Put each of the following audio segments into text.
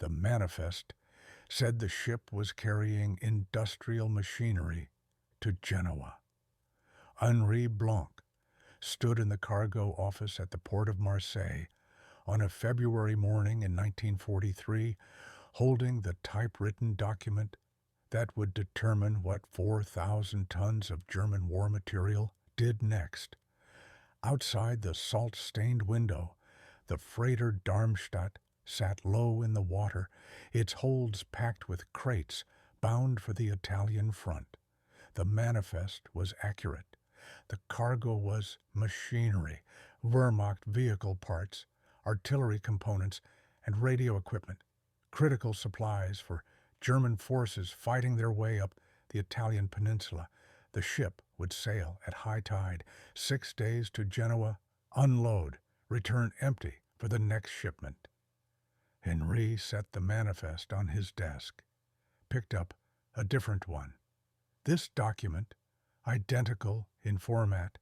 The manifest said the ship was carrying industrial machinery to Genoa. Henri Blanc stood in the cargo office at the port of Marseille on a February morning in 1943, holding the typewritten document that would determine what 4,000 tons of German war material did next. Outside the salt-stained window, the freighter Darmstadt sat low in the water, its holds packed with crates bound for the Italian front. The manifest was accurate. The cargo was machinery, Wehrmacht vehicle parts, artillery components, and radio equipment, critical supplies for German forces fighting their way up the Italian peninsula. The ship would sail at high tide, 6 days to Genoa, unload, return empty for the next shipment. Henri set the manifest on his desk, picked up a different one. This document, identical in format,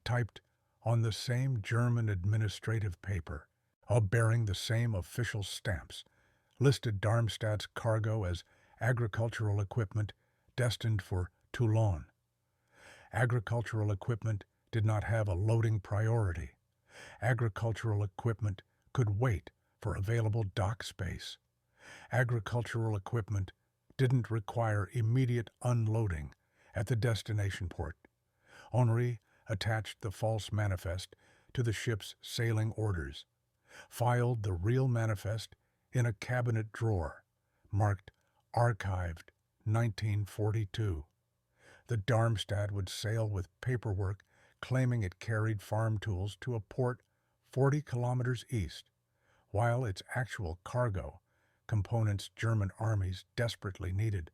typed on the same German administrative paper, all bearing the same official stamps, listed Darmstadt's cargo as agricultural equipment destined for Toulon. Agricultural equipment did not have a loading priority. Agricultural equipment could wait for available dock space. Agricultural equipment didn't require immediate unloading at the destination port. Henri attached the false manifest to the ship's sailing orders, filed the real manifest in a cabinet drawer, marked Archived 1942. The Darmstadt would sail with paperwork claiming it carried farm tools to a port 40 kilometers east, while its actual cargo, components German armies desperately needed,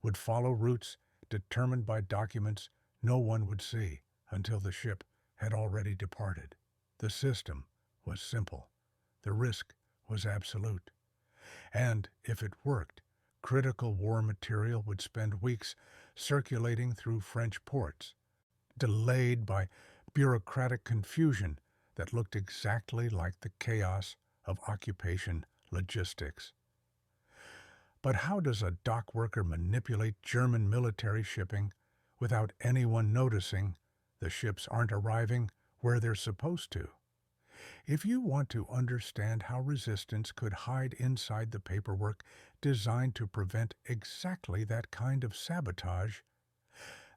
would follow routes determined by documents no one would see until the ship had already departed. The system was simple. The risk was absolute. And if it worked, critical war material would spend weeks circulating through French ports, delayed by bureaucratic confusion that looked exactly like the chaos of occupation logistics. But how does a dock worker manipulate German military shipping without anyone noticing the ships aren't arriving where they're supposed to? If you want to understand how resistance could hide inside the paperwork designed to prevent exactly that kind of sabotage,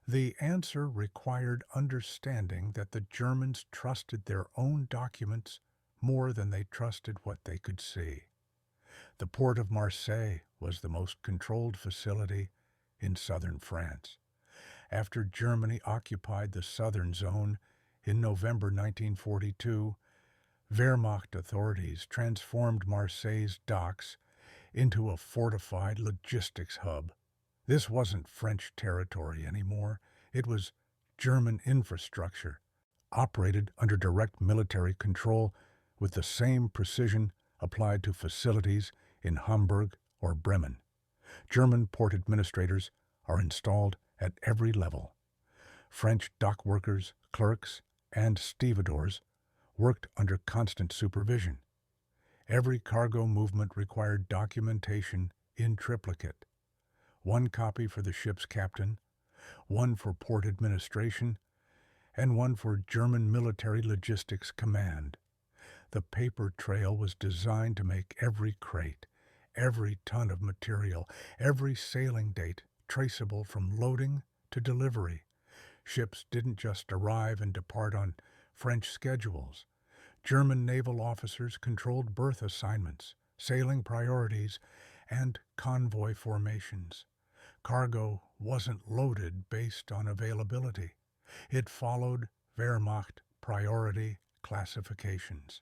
the answer required understanding that the Germans trusted their own documents more than they trusted what they could see. The port of Marseille was the most controlled facility in southern France. After Germany occupied the southern zone in November 1942, Wehrmacht authorities transformed Marseille's docks into a fortified logistics hub. This wasn't French territory anymore. It was German infrastructure, operated under direct military control with the same precision applied to facilities in Hamburg or Bremen. German port administrators are installed at every level. French dock workers, clerks, and stevedores worked under constant supervision. Every cargo movement required documentation in triplicate. One copy for the ship's captain, one for port administration, and one for German military logistics command. The paper trail was designed to make every crate, every ton of material, every sailing date traceable from loading to delivery. Ships didn't just arrive and depart on French schedules. German naval officers controlled berth assignments, sailing priorities, and convoy formations. Cargo wasn't loaded based on availability. It followed Wehrmacht priority classifications.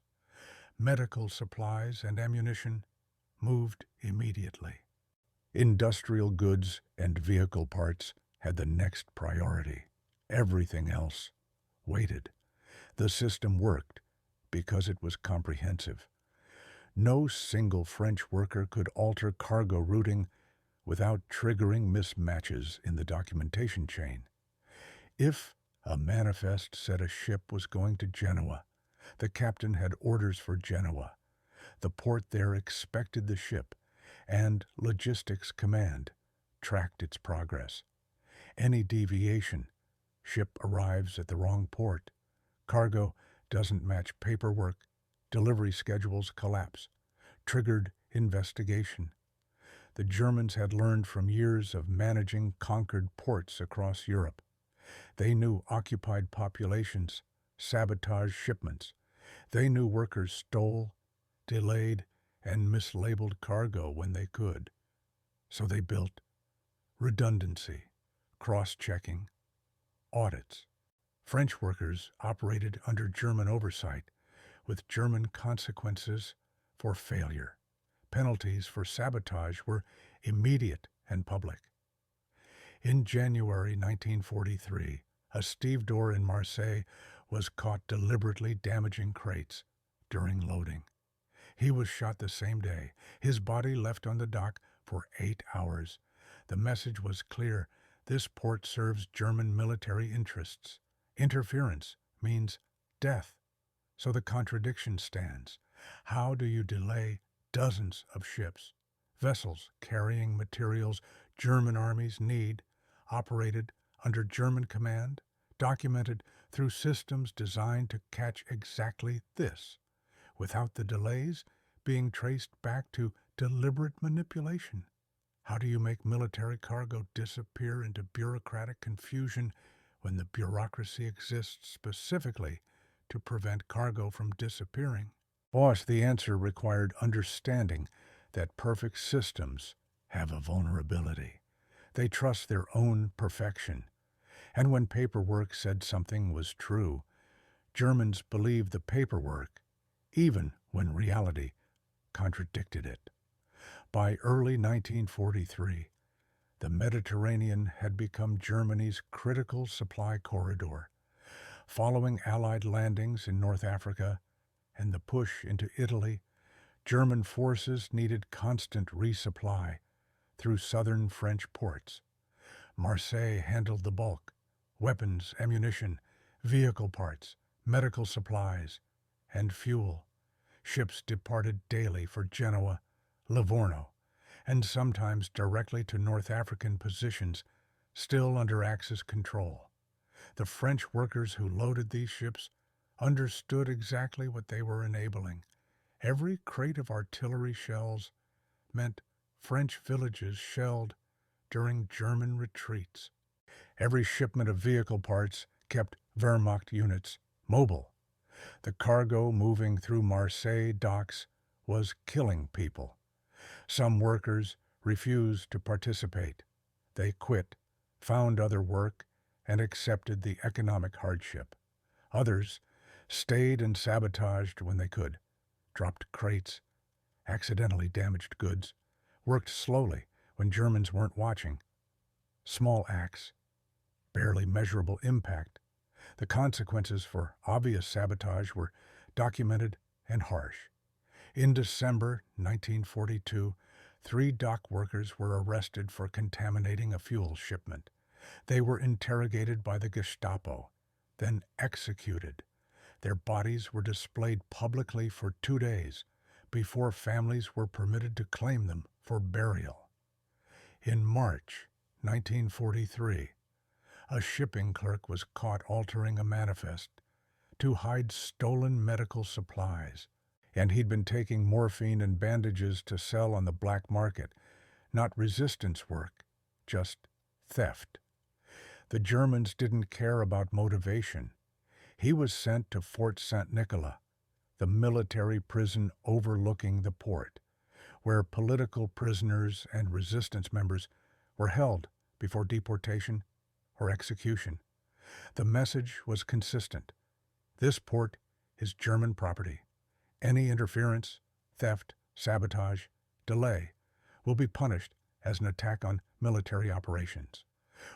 Medical supplies and ammunition moved immediately. Industrial goods and vehicle parts had the next priority. Everything else waited. The system worked because it was comprehensive. No single French worker could alter cargo routing without triggering mismatches in the documentation chain. If a manifest said a ship was going to Genoa, the captain had orders for Genoa. The port there expected the ship, and Logistics Command tracked its progress. Any deviation, ship arrives at the wrong port, cargo doesn't match paperwork, delivery schedules collapse, triggered investigation. The Germans had learned from years of managing conquered ports across Europe. They knew occupied populations sabotaged shipments. They knew workers stole, delayed, and mislabeled cargo when they could. So they built redundancy, cross-checking, audits. French workers operated under German oversight, with German consequences for failure. Penalties for sabotage were immediate and public. In January 1943, a stevedore in Marseille was caught deliberately damaging crates during loading. He was shot the same day, his body left on the dock for 8 hours. The message was clear: this port serves German military interests. Interference means death. So the contradiction stands. How do you delay dozens of ships, vessels carrying materials German armies need, operated under German command, documented through systems designed to catch exactly this, without the delays being traced back to deliberate manipulation? How do you make military cargo disappear into bureaucratic confusion when the bureaucracy exists specifically to prevent cargo from disappearing? Boss, the answer required understanding that perfect systems have a vulnerability. They trust their own perfection. And when paperwork said something was true, Germans believed the paperwork, even when reality contradicted it. By early 1943, the Mediterranean had become Germany's critical supply corridor. Following Allied landings in North Africa and the push into Italy, German forces needed constant resupply through southern French ports. Marseille handled the bulk: weapons, ammunition, vehicle parts, medical supplies, and fuel. Ships departed daily for Genoa, Livorno, and sometimes directly to North African positions still under Axis control. The French workers who loaded these ships understood exactly what they were enabling. Every crate of artillery shells meant French villages shelled during German retreats. Every shipment of vehicle parts kept Wehrmacht units mobile. The cargo moving through Marseille docks was killing people. Some workers refused to participate. They quit, found other work, and accepted the economic hardship. Others stayed and sabotaged when they could, dropped crates, accidentally damaged goods, worked slowly when Germans weren't watching. Small acts, barely measurable impact. The consequences for obvious sabotage were documented and harsh. In December 1942, 3 dock workers were arrested for contaminating a fuel shipment. They were interrogated by the Gestapo, then executed. Their bodies were displayed publicly for 2 days before families were permitted to claim them for burial. In March 1943, a shipping clerk was caught altering a manifest to hide stolen medical supplies, and he'd been taking morphine and bandages to sell on the black market. Not resistance work, just theft. The Germans didn't care about motivation. He was sent to Fort Saint-Nicolas, the military prison overlooking the port, where political prisoners and resistance members were held before deportation or execution. The message was consistent: this port is German property. Any interference, theft, sabotage, delay will be punished as an attack on military operations.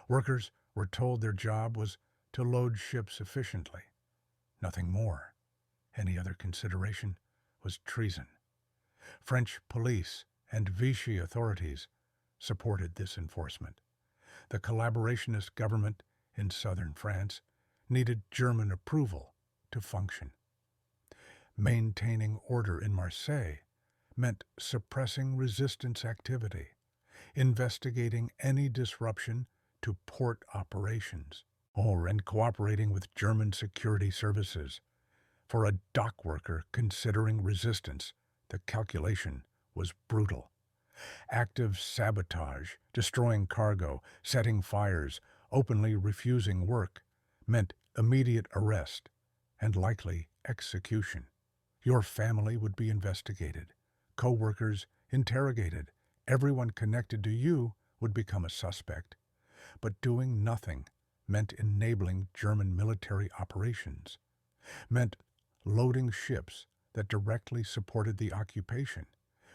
Workers were told their job was to load ships efficiently. Nothing more. Any other consideration was treason. French police and Vichy authorities supported this enforcement. The collaborationist government in southern France needed German approval to function. Maintaining order in Marseille meant suppressing resistance activity, investigating any disruption to port operations, and cooperating with German security services. For a dock worker considering resistance, the calculation was brutal. Active sabotage, destroying cargo, setting fires, openly refusing work, meant immediate arrest and likely execution. Your family would be investigated, co-workers interrogated, everyone connected to you would become a suspect. But doing nothing meant enabling German military operations, meant loading ships that directly supported the occupation,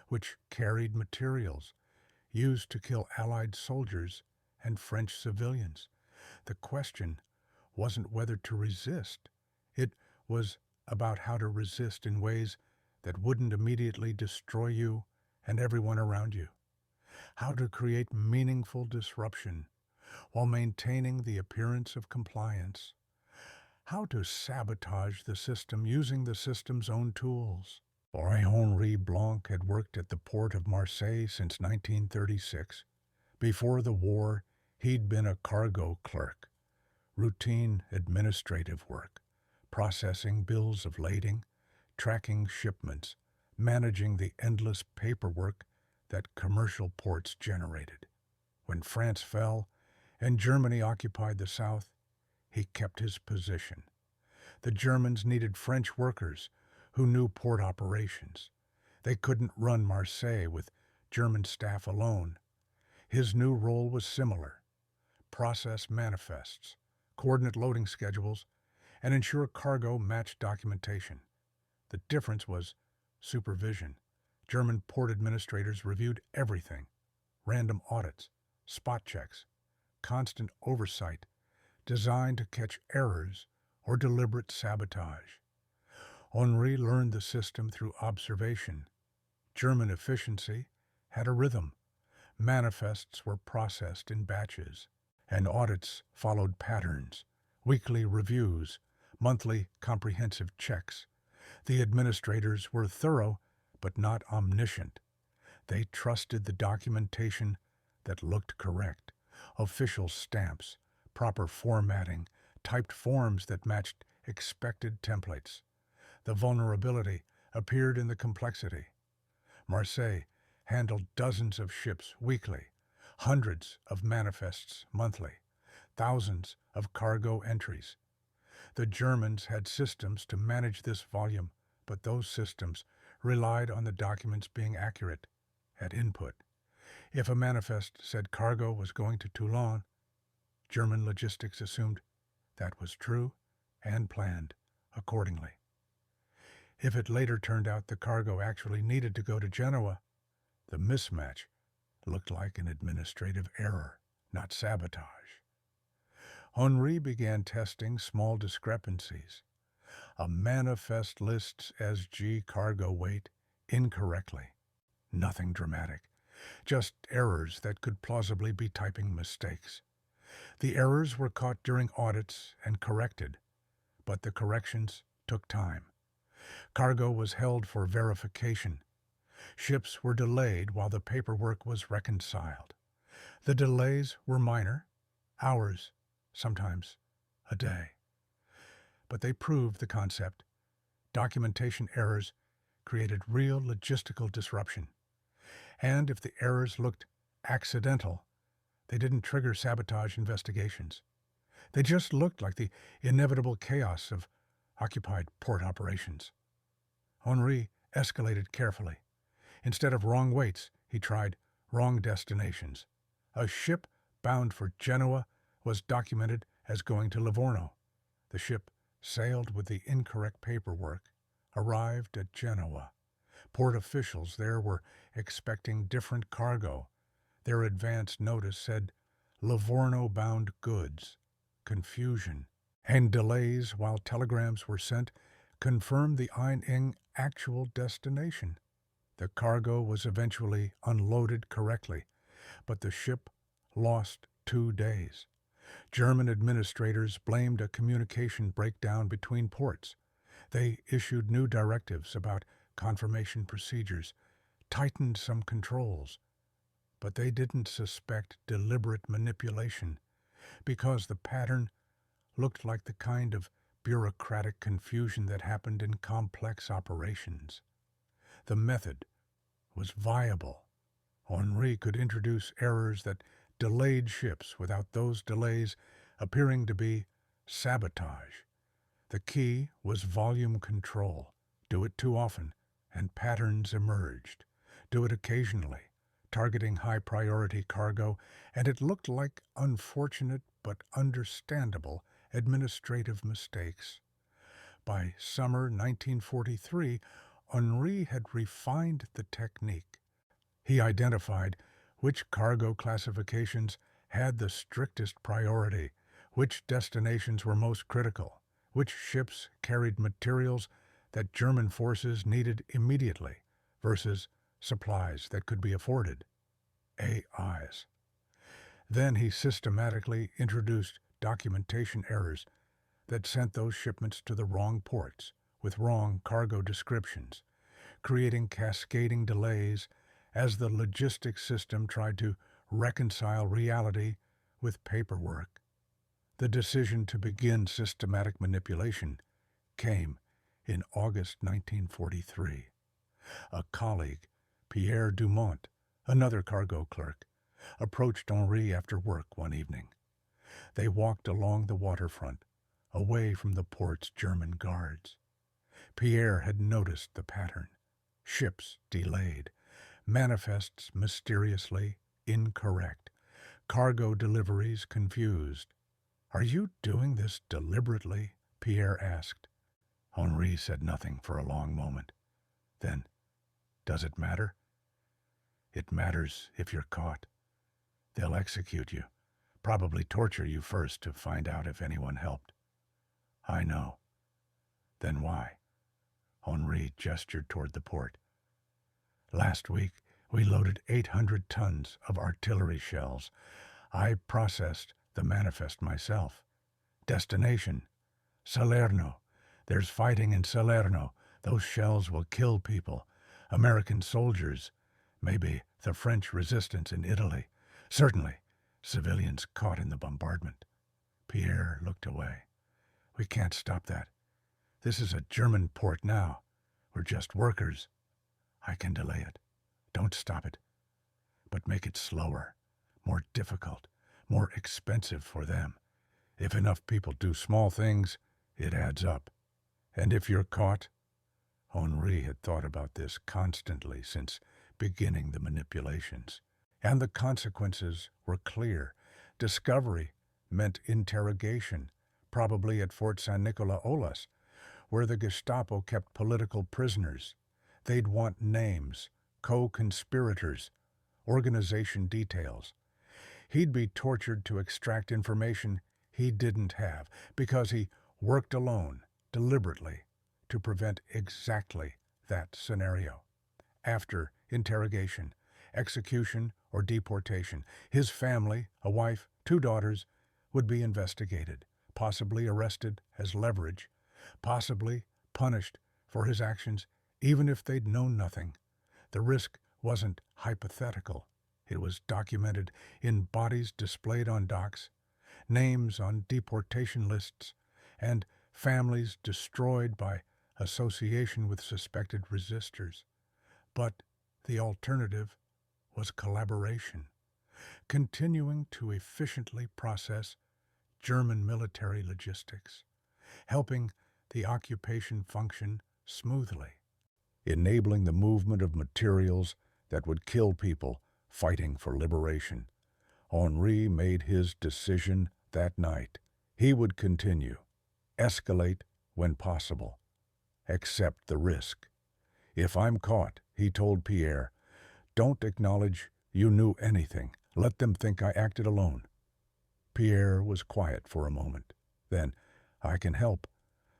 which carried materials used to kill Allied soldiers and French civilians. The question wasn't whether to resist. It was about how to resist in ways that wouldn't immediately destroy you and everyone around you. How to create meaningful disruption while maintaining the appearance of compliance. How to sabotage the system using the system's own tools. Henri Blanc had worked at the port of Marseille since 1936. Before the war, he'd been a cargo clerk, routine administrative work, processing bills of lading, tracking shipments, managing the endless paperwork that commercial ports generated. When France fell and Germany occupied the South, he kept his position. The Germans needed French workers who knew port operations. They couldn't run Marseille with German staff alone. His new role was similar: process manifests, coordinate loading schedules, and ensure cargo matched documentation. The difference was supervision. German port administrators reviewed everything: random audits, spot checks, constant oversight, designed to catch errors or deliberate sabotage. Henri learned the system through observation. German efficiency had a rhythm. Manifests were processed in batches, and audits followed patterns: weekly reviews, monthly comprehensive checks. The administrators were thorough, but not omniscient. They trusted the documentation that looked correct: official stamps, proper formatting, typed forms that matched expected templates. The vulnerability appeared in the complexity. Marseille handled dozens of ships weekly, hundreds of manifests monthly, thousands of cargo entries. The Germans had systems to manage this volume, but those systems relied on the documents being accurate at input. If a manifest said cargo was going to Toulon, German logistics assumed that was true and planned accordingly. If it later turned out the cargo actually needed to go to Genoa, the mismatch looked like an administrative error, not sabotage. Henri began testing small discrepancies. A manifest lists SG cargo weight incorrectly. Nothing dramatic, just errors that could plausibly be typing mistakes. The errors were caught during audits and corrected, but the corrections took time. Cargo was held for verification. Ships were delayed while the paperwork was reconciled. The delays were minor, hours, sometimes a day. But they proved the concept. Documentation errors created real logistical disruption. And if the errors looked accidental, they didn't trigger sabotage investigations. They just looked like the inevitable chaos of occupied port operations. Henri escalated carefully. Instead of wrong weights, he tried wrong destinations. A ship bound for Genoa was documented as going to Livorno. The ship sailed with the incorrect paperwork, arrived at Genoa. Port officials there were expecting different cargo. Their advance notice said Livorno-bound goods. Confusion and delays while telegrams were sent confirmed the Ein actual destination. The cargo was eventually unloaded correctly, but the ship lost 2 days. German administrators blamed a communication breakdown between ports. They issued new directives about confirmation procedures, tightened some controls, but they didn't suspect deliberate manipulation because the pattern looked like the kind of bureaucratic confusion that happened in complex operations. The method was viable. Henri could introduce errors that delayed ships without those delays appearing to be sabotage. The key was volume control. Do it too often, and patterns emerged. Do it occasionally, targeting high-priority cargo, and it looked like unfortunate but understandable administrative mistakes. By summer 1943, Henri had refined the technique. He identified which cargo classifications had the strictest priority, which destinations were most critical, which ships carried materials that German forces needed immediately versus supplies that could be afforded. AIs. Then he systematically introduced documentation errors that sent those shipments to the wrong ports with wrong cargo descriptions, creating cascading delays as the logistics system tried to reconcile reality with paperwork. The decision to begin systematic manipulation came in August 1943. A colleague, Pierre Dumont, another cargo clerk, approached Henri after work one evening. They walked along the waterfront, away from the port's German guards. Pierre had noticed the pattern. Ships delayed, manifests mysteriously incorrect, cargo deliveries confused. "Are you doing this deliberately?" Pierre asked. Henri said nothing for a long moment. Then, "Does it matter?" "It matters if you're caught. They'll execute you, probably torture you first to find out if anyone helped." "I know." "Then why?" Henri gestured toward the port. "Last week, we loaded 800 tons of artillery shells. I processed the manifest myself. Destination, Salerno. There's fighting in Salerno. Those shells will kill people. American soldiers. Maybe the French resistance in Italy. Certainly, civilians caught in the bombardment." Pierre looked away. "We can't stop that. This is a German port now. We're just workers. I can delay it. Don't stop it. But make it slower, more difficult, more expensive for them. If enough people do small things, it adds up. And if you're caught..." Henri had thought about this constantly since beginning the manipulations. And the consequences were clear. Discovery meant interrogation, probably at Fort San Nicola-Olas, where the Gestapo kept political prisoners. They'd want names, co-conspirators, organization details. He'd be tortured to extract information he didn't have because he worked alone, deliberately, to prevent exactly that scenario. After interrogation, execution, or deportation, his family, a wife, 2 daughters, would be investigated, possibly arrested as leverage, possibly punished for his actions even if they'd known nothing. The risk wasn't hypothetical. It was documented in bodies displayed on docks, names on deportation lists, and families destroyed by association with suspected resistors. But the alternative was collaboration, continuing to efficiently process German military logistics, helping the occupation function smoothly, enabling the movement of materials that would kill people fighting for liberation. Henri made his decision that night. He would continue, escalate when possible, accept the risk. "If I'm caught," he told Pierre, "don't acknowledge you knew anything. Let them think I acted alone." Pierre was quiet for a moment. Then, "I can help.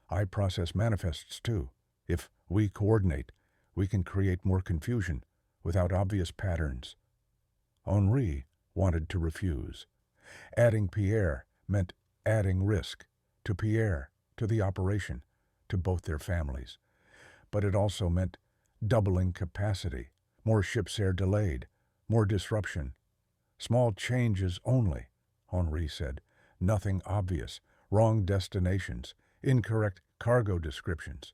I process manifests too. If we coordinate, we can create more confusion without obvious patterns." Henri wanted to refuse. Adding Pierre meant adding risk to Pierre, to the operation, to both their families. But it also meant doubling capacity, More ship's-air delayed, more disruption. Small changes only, Henri said. Nothing obvious, wrong destinations, incorrect cargo descriptions.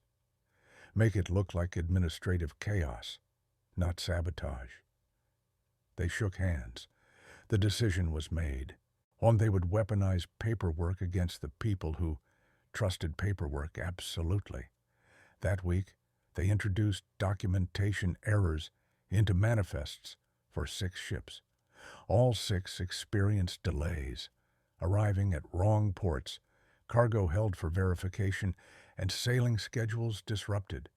Make it look like administrative chaos, not sabotage. They shook hands. The decision was made. They would weaponize paperwork against the people who trusted paperwork absolutely. That week, they introduced documentation errors into manifests for 6 ships. All 6 experienced delays, arriving at wrong ports, cargo held for verification, and sailing schedules disrupted.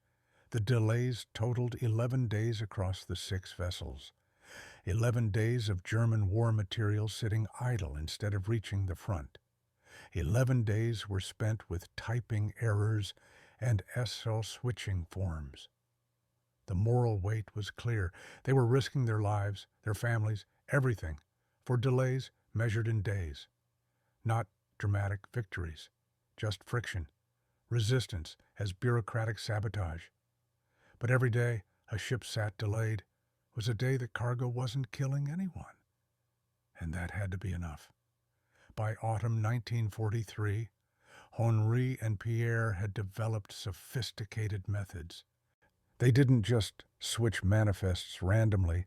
The delays totaled 11 days across the 6 vessels. 11 days of German war material sitting idle instead of reaching the front. 11 days were spent with typing errors and SL switching forms. The moral weight was clear. They were risking their lives, their families, everything, for delays measured in days. Not dramatic victories, just friction, resistance as bureaucratic sabotage. But every day a ship sat delayed was a day that cargo wasn't killing anyone. And that had to be enough. By autumn 1943, Henri and Pierre had developed sophisticated methods. They didn't just switch manifests randomly.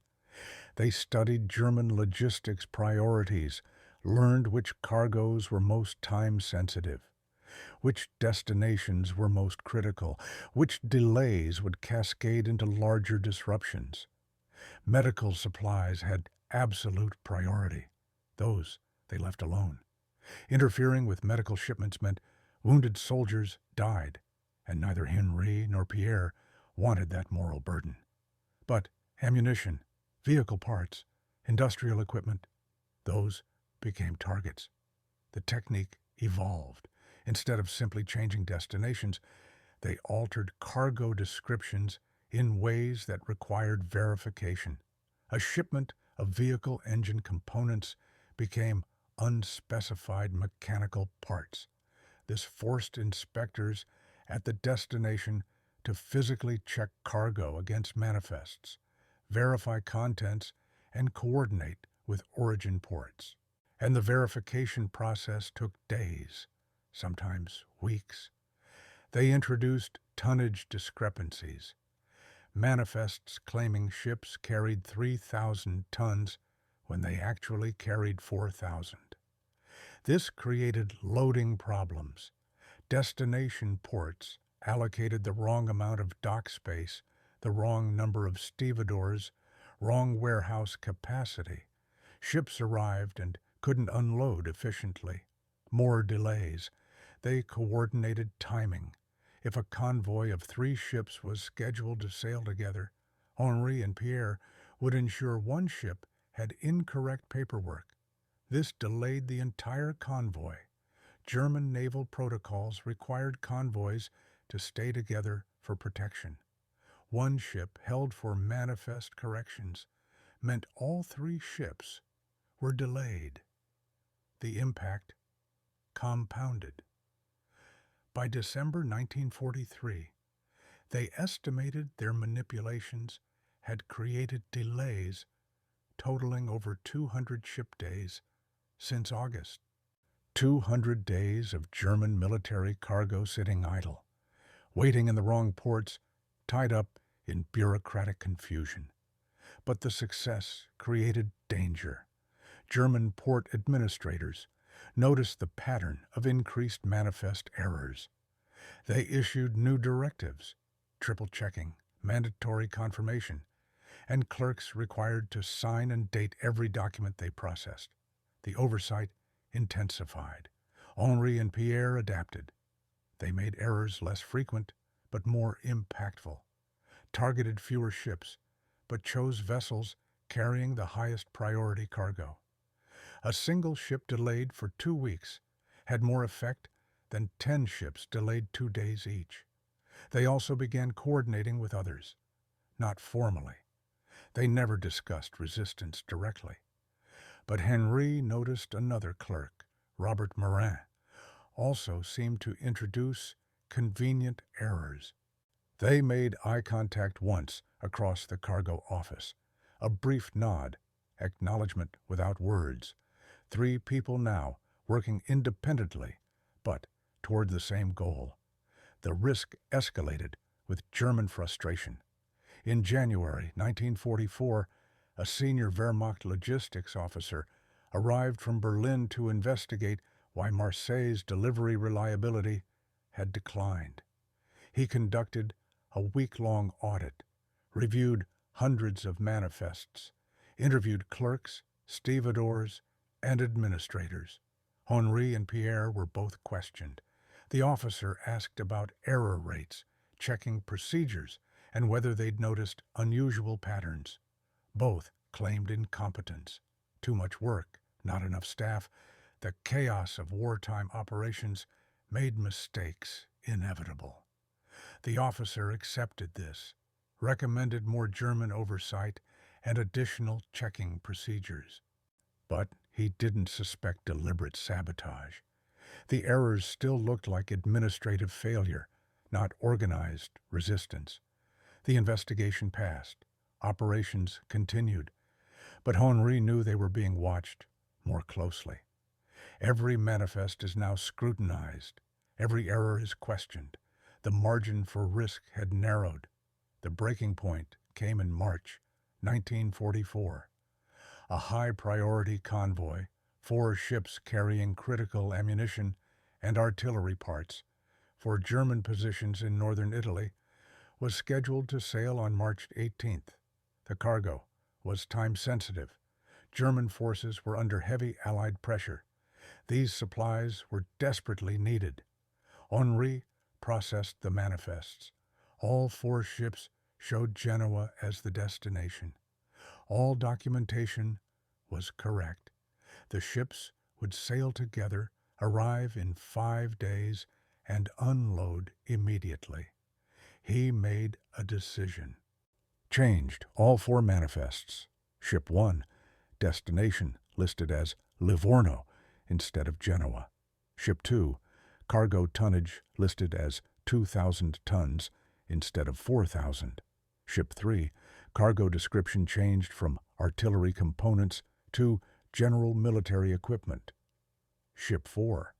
They studied German logistics priorities, learned which cargoes were most time-sensitive, which destinations were most critical, which delays would cascade into larger disruptions. Medical supplies had absolute priority. Those they left alone. Interfering with medical shipments meant wounded soldiers died, and neither Henri nor Pierre wanted that moral burden. But ammunition, vehicle parts, industrial equipment, those became targets. The technique evolved. Instead of simply changing destinations, they altered cargo descriptions in ways that required verification. A shipment of vehicle engine components became unspecified mechanical parts. This forced inspectors at the destination to physically check cargo against manifests, verify contents, and coordinate with origin ports. And the verification process took days, sometimes weeks. They introduced tonnage discrepancies. Manifests claiming ships carried 3,000 tons when they actually carried 4,000. This created loading problems. Destination ports allocated the wrong amount of dock space, the wrong number of stevedores, wrong warehouse capacity. Ships arrived and couldn't unload efficiently. More delays. They coordinated timing. If a convoy of 3 ships was scheduled to sail together, Henri and Pierre would ensure one ship had incorrect paperwork. This delayed the entire convoy. German naval protocols required convoys to stay together for protection. One ship held for manifest corrections meant all 3 ships were delayed. The impact compounded. By December 1943, they estimated their manipulations had created delays totaling over 200 ship days since August. 200 days of German military cargo sitting idle, waiting in the wrong ports, tied up in bureaucratic confusion. But the success created danger. German port administrators noticed the pattern of increased manifest errors. They issued new directives, triple-checking, mandatory confirmation, and clerks required to sign and date every document they processed. The oversight intensified. Henri and Pierre adapted. They made errors less frequent, but more impactful, targeted fewer ships, but chose vessels carrying the highest priority cargo. A single ship delayed for 2 weeks had more effect than 10 ships delayed 2 days each. They also began coordinating with others, not formally. They never discussed resistance directly. But Henri noticed another clerk, Robert Morin, also seemed to introduce convenient errors. They made eye contact once across the cargo office. A brief nod, acknowledgement without words. Three people now, working independently, but toward the same goal. The risk escalated with German frustration. In January 1944, a senior Wehrmacht logistics officer arrived from Berlin to investigate why Marseille's delivery reliability had declined. He conducted a week-long audit, reviewed hundreds of manifests, interviewed clerks, stevedores, and administrators. Henri and Pierre were both questioned. The officer asked about error rates, checking procedures, and whether they'd noticed unusual patterns. Both claimed incompetence. Too much work, not enough staff. The chaos of wartime operations made mistakes inevitable. The officer accepted this, recommended more German oversight and additional checking procedures. But he didn't suspect deliberate sabotage. The errors still looked like administrative failure, not organized resistance. The investigation passed. Operations continued. But Henri knew they were being watched more closely. Every manifest is now scrutinized. Every error is questioned. The margin for risk had narrowed. The breaking point came in March 1944. A high-priority convoy, 4 ships carrying critical ammunition and artillery parts for German positions in northern Italy, was scheduled to sail on March 18th. The cargo was time-sensitive. German forces were under heavy Allied pressure. These supplies were desperately needed. Henri processed the manifests. All 4 ships showed Genoa as the destination. All documentation was correct. The ships would sail together, arrive in 5 days, and unload immediately. He made a decision. Changed all 4 manifests. Ship 1, destination listed as Livorno instead of Genoa. Ship 2, cargo tonnage listed as 2,000 tons instead of 4,000. Ship 3, cargo description changed from artillery components to general military equipment. Ship 4,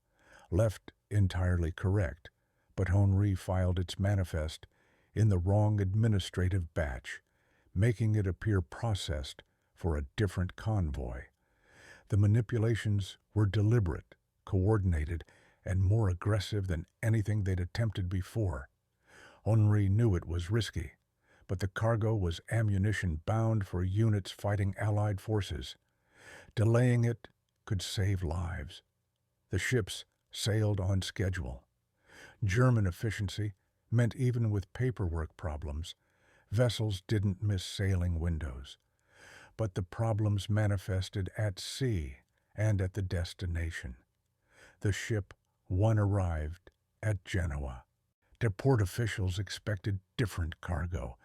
left entirely correct, but Henri filed its manifest in the wrong administrative batch, making it appear processed for a different convoy. The manipulations were deliberate, coordinated, and more aggressive than anything they'd attempted before. Henri knew it was risky, but the cargo was ammunition bound for units fighting Allied forces. Delaying it could save lives. The ships sailed on schedule. German efficiency meant even with paperwork problems, vessels didn't miss sailing windows. But the problems manifested at sea and at the destination. The ship 1 arrived at Genoa. Their port officials expected different cargo.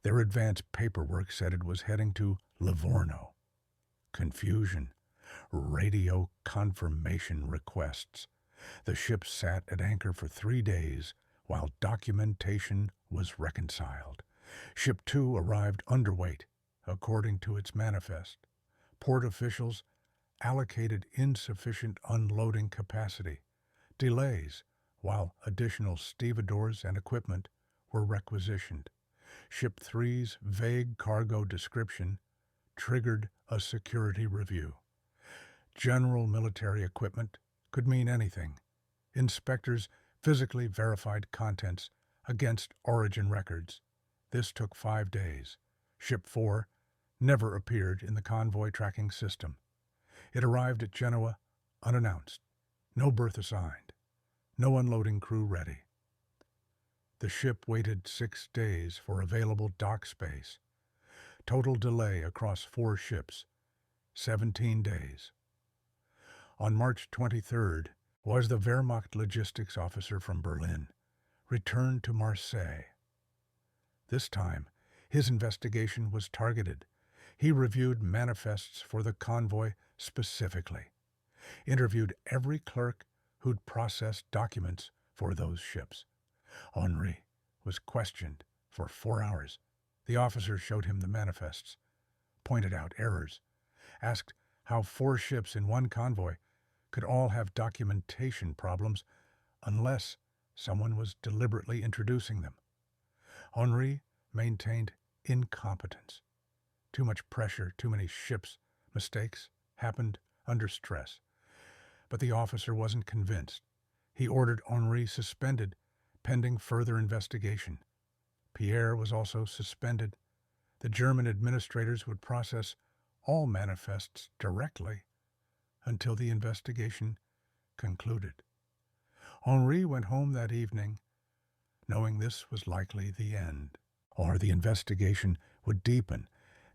Their advance paperwork said it was heading to Livorno. Confusion. Radio confirmation requests. The ship sat at anchor for 3 days while documentation was reconciled. Ship 2 arrived underweight, according to its manifest. Port officials allocated insufficient unloading capacity. Delays, while additional stevedores and equipment were requisitioned. Ship 3's vague cargo description triggered a security review. General military equipment could mean anything. Inspectors physically verified contents against origin records. This took 5 days. Ship 4 never appeared in the convoy tracking system. It arrived at Genoa unannounced. No berth assigned. No unloading crew ready. The ship waited 6 days for available dock space. Total delay across 4 ships, 17 days. On March 23rd, was the Wehrmacht logistics officer from Berlin, returned to Marseille. This time, his investigation was targeted. He reviewed manifests for the convoy specifically, interviewed every clerk who'd processed documents for those ships. Henri was questioned For 4 hours, the officer showed him the manifests, pointed out errors, asked how 4 ships in one convoy could all have documentation problems unless someone was deliberately introducing them. Henri maintained incompetence. Too much pressure, too many ships, mistakes happened under stress. But the officer wasn't convinced. He ordered Henri suspended, pending further investigation. Pierre was also suspended. The German administrators would process all manifests directly until the investigation concluded. Henri went home that evening, knowing this was likely the end. Or the investigation would deepen.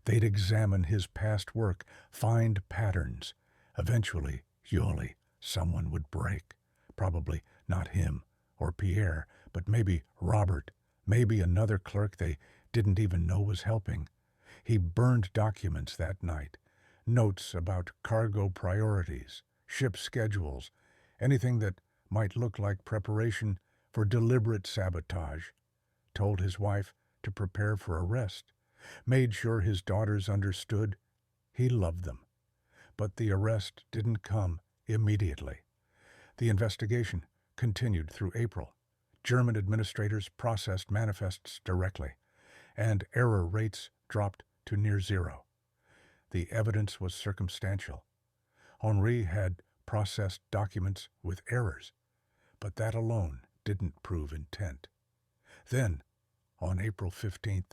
They'd examine his past work, find patterns. Eventually, surely, someone would break. Probably not him or Pierre, but maybe Robert, maybe another clerk they didn't even know was helping. He burned documents that night, notes about cargo priorities, ship schedules, anything that might look like preparation for deliberate sabotage, told his wife to prepare for arrest, made sure his daughters understood he loved them. But the arrest didn't come immediately. The investigation continued through April. German administrators processed manifests directly, and error rates dropped to near zero. The evidence was circumstantial. Henri had processed documents with errors, but that alone didn't prove intent. Then, on April 15th,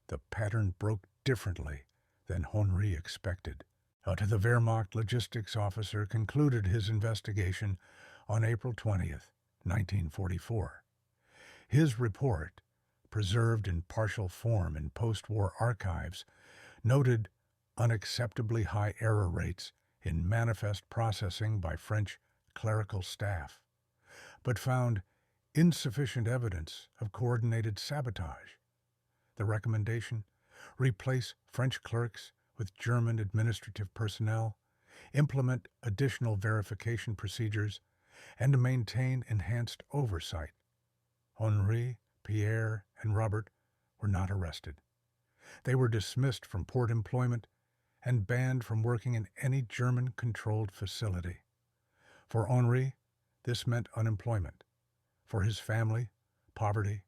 the pattern broke differently than Henri expected. The Wehrmacht logistics officer concluded his investigation on April 20th, 1944. His report, preserved in partial form in post-war archives, noted unacceptably high error rates in manifest processing by French clerical staff, but found insufficient evidence of coordinated sabotage. The recommendation: replace French clerks with German administrative personnel, implement additional verification procedures, and maintain enhanced oversight. Henri, Pierre, and Robert were not arrested. They were dismissed from port employment and banned from working in any German-controlled facility. For Henri, this meant unemployment. For his family, poverty.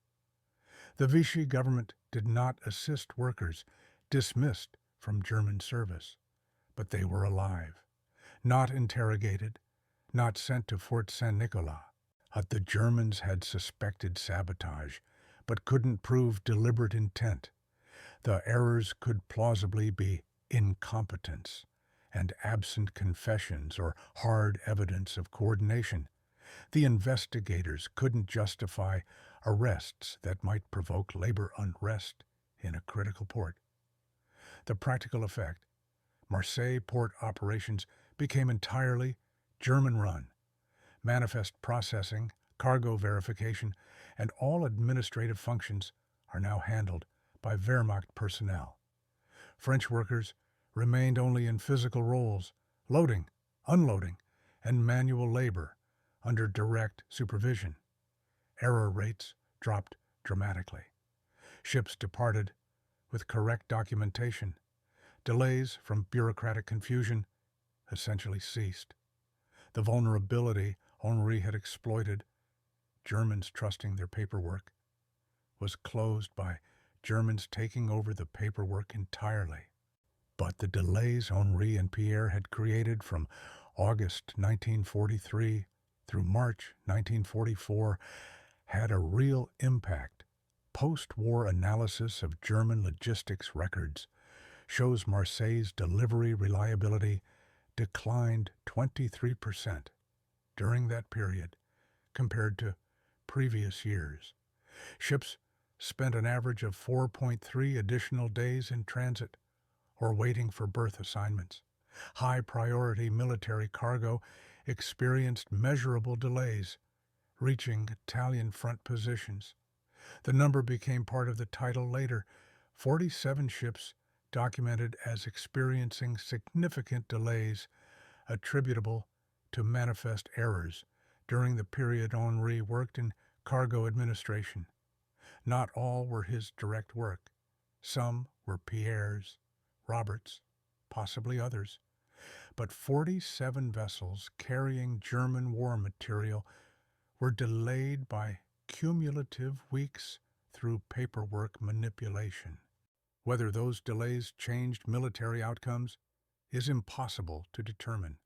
The Vichy government did not assist workers dismissed from German service, but they were alive, not interrogated, not sent to Fort Saint-Nicolas. The Germans had suspected sabotage, but couldn't prove deliberate intent. The errors could plausibly be incompetence and absent confessions or hard evidence of coordination. The investigators couldn't justify arrests that might provoke labor unrest in a critical port. The practical effect: Marseille port operations became entirely German-run. Manifest processing, cargo verification, and all administrative functions are now handled by Wehrmacht personnel. French workers remained only in physical roles, loading, unloading, and manual labor under direct supervision. Error rates dropped dramatically. Ships departed with correct documentation. Delays from bureaucratic confusion essentially ceased. The vulnerability Henri had exploited, Germans trusting their paperwork, was closed by Germans taking over the paperwork entirely. But the delays Henri and Pierre had created from August 1943 through March 1944 had a real impact. Post-war analysis of German logistics records shows Marseille's delivery reliability declined 23% during that period compared to previous years. Ships spent an average of 4.3 additional days in transit or waiting for berth assignments. High-priority military cargo experienced measurable delays, reaching Italian front positions. The number became part of the title later. 47 ships documented as experiencing significant delays attributable to manifest errors during the period Henri worked in cargo administration. Not all were his direct work. Some were Pierre's, Robert's, possibly others. But 47 vessels carrying German war material were delayed by cumulative weeks through paperwork manipulation. Whether those delays changed military outcomes is impossible to determine.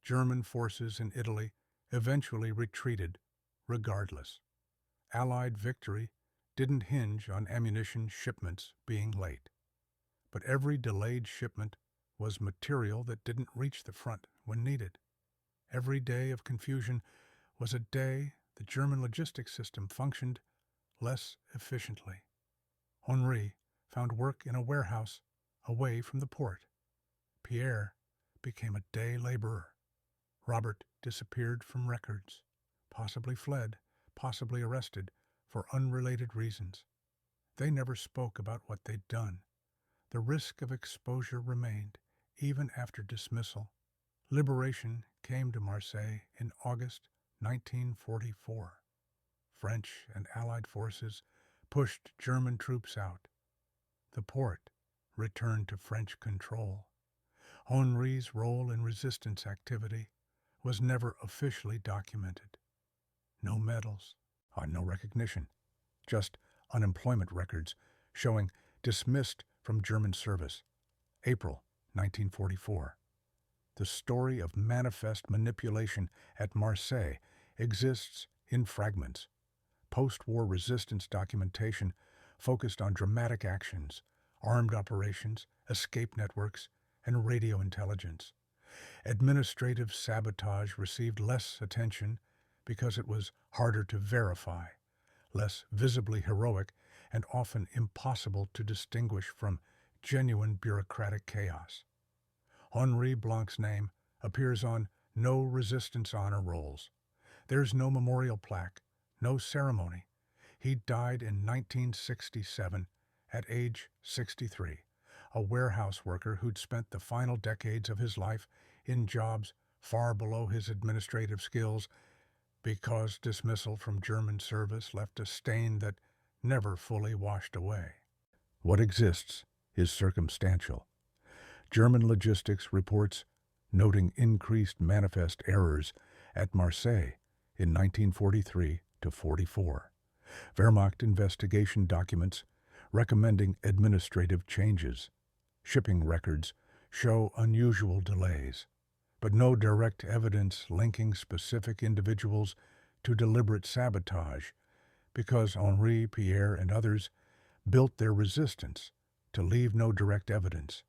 German forces in Italy eventually retreated regardless. Allied victory didn't hinge on ammunition shipments being late. But every delayed shipment was material that didn't reach the front when needed. Every day of confusion was a day the German logistics system functioned less efficiently. Henri found work in a warehouse away from the port. Pierre became a day laborer. Robert disappeared from records, possibly fled, possibly arrested for unrelated reasons. They never spoke about what they'd done. The risk of exposure remained, even after dismissal. Liberation came to Marseille in August 1944. French and Allied forces pushed German troops out. The port returned to French control. Henri's role in resistance activity was never officially documented. No medals, no recognition, just unemployment records showing dismissed from German service. April 1944. The story of manifest manipulation at Marseille exists in fragments. Post-war resistance documentation focused on dramatic actions, armed operations, escape networks, and radio intelligence. Administrative sabotage received less attention because it was harder to verify, less visibly heroic, and often impossible to distinguish from genuine bureaucratic chaos. Henri Blanc's name appears on no resistance honor rolls. There's no memorial plaque, no ceremony. He died in 1967 at age 63, a warehouse worker who'd spent the final decades of his life in jobs far below his administrative skills because dismissal from German service left a stain that never fully washed away. What exists is circumstantial. German logistics reports noting increased manifest errors at Marseille in 1943 to 44. Wehrmacht investigation documents recommending administrative changes. Shipping records show unusual delays, but no direct evidence linking specific individuals to deliberate sabotage because Henri, Pierre, and others built their resistance to leave no direct evidence.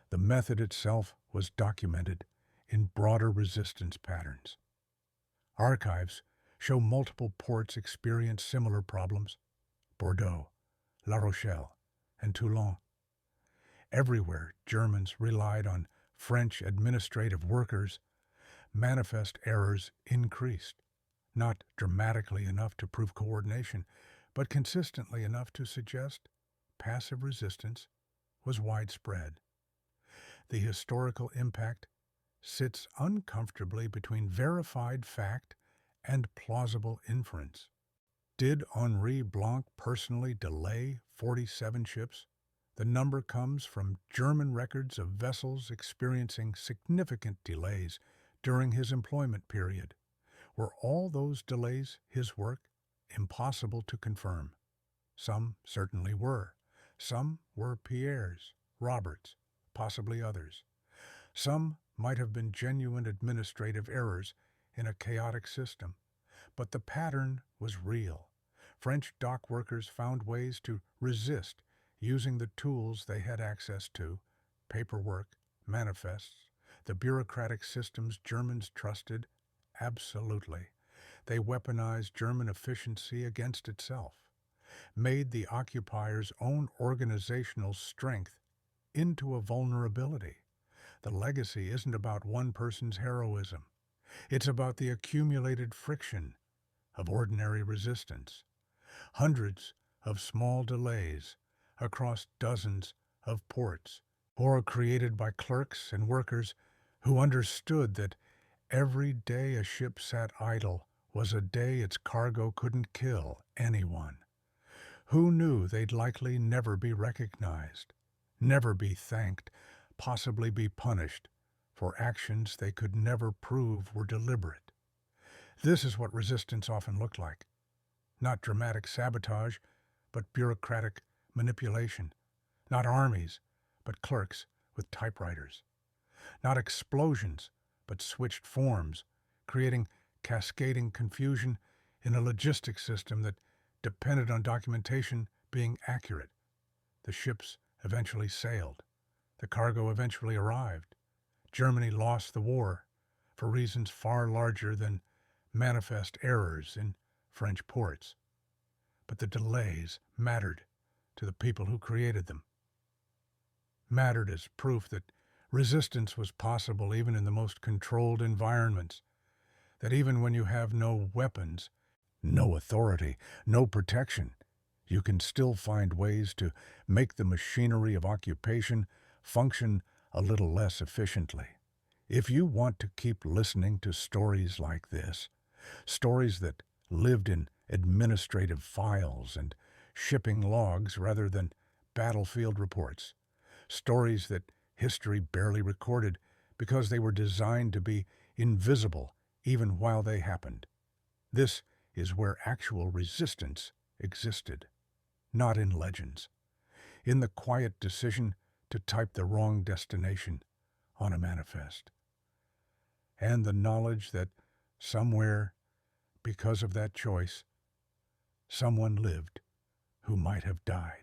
The method itself was documented in broader resistance patterns. Archives show multiple ports experience similar problems: Bordeaux, La Rochelle, and Toulon. Everywhere Germans relied on French administrative workers, manifest errors increased, not dramatically enough to prove coordination, but consistently enough to suggest passive resistance was widespread. The historical impact sits uncomfortably between verified fact and plausible inference. Did Henri Blanc personally delay 47 ships? The number comes from German records of vessels experiencing significant delays during his employment period. Were all those delays his work? Impossible to confirm. Some certainly were. Some were Pierre's, Robert's, possibly others. Some might have been genuine administrative errors in a chaotic system. But the pattern was real. French dock workers found ways to resist using the tools they had access to: paperwork, manifests, the bureaucratic systems Germans trusted. Absolutely. They weaponized German efficiency against itself, made the occupier's own organizational strength into a vulnerability. The legacy isn't about one person's heroism. It's about the accumulated friction of ordinary resistance. Hundreds of small delays across dozens of ports, or created by clerks and workers who understood that every day a ship sat idle was a day its cargo couldn't kill anyone. Who knew they'd likely never be recognized, never be thanked, possibly be punished for actions they could never prove were deliberate? This is what resistance often looked like. Not dramatic sabotage, but bureaucratic manipulation. Not armies, but clerks with typewriters. Not explosions, but switched forms, creating cascading confusion in a logistics system that depended on documentation being accurate. The ships eventually sailed. The cargo eventually arrived. Germany lost the war for reasons far larger than manifest errors in French ports. But the delays mattered to the people who created them. Mattered as proof that resistance was possible even in the most controlled environments, that even when you have no weapons, no authority, no protection, you can still find ways to make the machinery of occupation function a little less efficiently. If you want to keep listening to stories like this, stories that lived in administrative files and shipping logs rather than battlefield reports, stories that history barely recorded because they were designed to be invisible even while they happened. This is where actual resistance existed, not in legends, in the quiet decision to type the wrong destination on a manifest, and the knowledge that somewhere, because of that choice, someone lived who might have died.